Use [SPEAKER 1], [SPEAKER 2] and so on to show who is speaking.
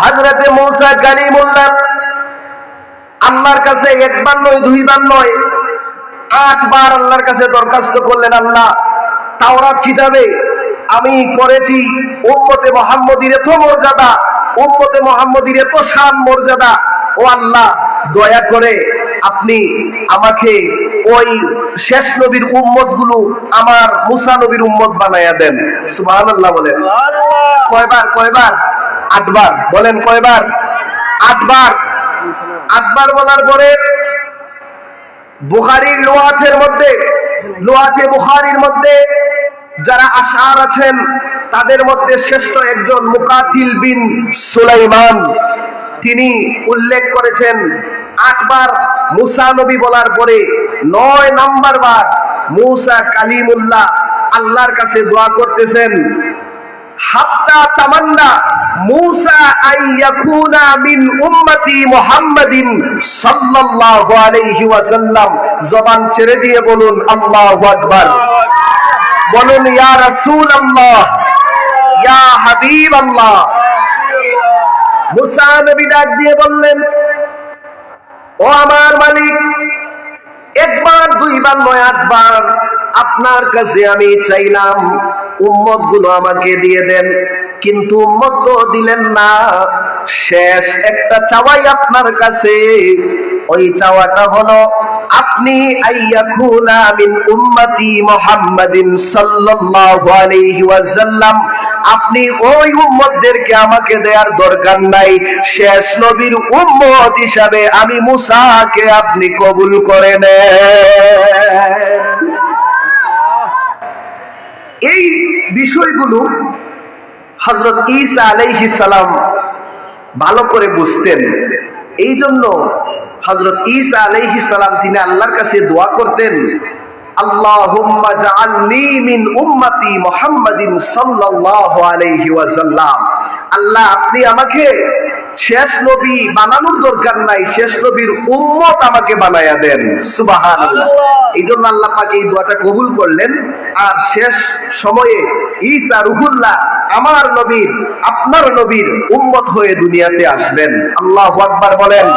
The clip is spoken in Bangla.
[SPEAKER 1] হযরতে মূসা কালিমুল্লাহ আল্লাহর কাছে একবার নয় দুইবার নয় 8 বার আল্লাহর কাছে দরখাস্ত করলেন, আল্লাহ তাওরাত কিতাবে আমি করেছি উম্মতে মুহাম্মদীর এত মর্যাদা, উম্মতে মুহাম্মদীর এত শান মর্যাদা, ও আল্লাহ দয়া করে আপনি আমাকে ওই শেষ নবীর উম্মত গুলো আমার মুসা নবীর উম্মত বানায়া দেন। সুবহানাল্লাহ বলেন। কয়বার? 8 বার। বলেন কয়বার? 8 বার। 8 বার বলার পরে বুখারীর লোয়াতে বুখারীর মধ্যে যারা আশআর আছেন তাদের মধ্যে শ্রেষ্ঠ একজন মুকাতিল বিন সুলাইমান, তিনি উল্লেখ করেছেন 8 বার মুসা নবী বলার পরে 9 নাম্বার বার মুসা কালিমুল্লাহ আল্লাহর কাছে দোয়া করতেছেন, হাত্তা তামান্না মুসা আইয়াকুনা মিন উম্মতি মুহাম্মাদিন সাল্লাল্লাহু আলাইহি ওয়াসাল্লাম। জবান ছেড়ে দিয়ে বলুন আল্লাহু আকবার। বলুন ইয়া রাসূলুল্লাহ, ইয়া হাবিবাল্লাহ। মুসা নবী ডাক দিয়ে বললেন, ও আমার মালিক, একবার দুইবার নয় 8 বার আপনার কাছে আমি চাইলাম উম্মত গুলো আমাকে দিয়ে দেন, কিন্তু উম্মত তো দিলেন না। শেষ একটা চাওয়াই আপনার কাছে, ওই চাওয়াটা হলো আপনি আইয়াকুনা মিন উম্মতি মুহাম্মাদিন সাল্লাল্লাহু আলাইহি ওয়াসাল্লাম, আপনি ওই উম্মতদেরকে আমাকে দেওয়ার দরকার নাই, শেষ নবীর উম্মত হিসাবে আমি মুসাকে আপনি কবুল করে নেন। এই বিষয়গুলো হযরত ঈসা আলাইহিস সালাম ভালো করে বুঝতেন। এই জন্য হযরত ঈসা আলাইহিস সালাম তিনি আল্লাহর কাছে দোয়া করতেন, আল্লাহুম্মা জাআলনি মিন উম্মতি মুহাম্মাদিন সাল্লাল্লাহু আলাইহি ওয়াসাল্লাম। আল্লাহ আপনি আমাকে শেষ নবী বানানোর দরকার নাই, শেষ নবীর উম্মত আমাকে বানায়া দেন। সুবহানাল্লাহ। এই জন্য আল্লাহ পাক এই দোয়াটা কবুল করলেন। আর শেষ সময়ে ঈসা রূহুল্লাহ আমার নবীর আপনার নবীর উম্মত হয়ে দুনিয়াতে আসবেন। আল্লাহু আকবার বলেন।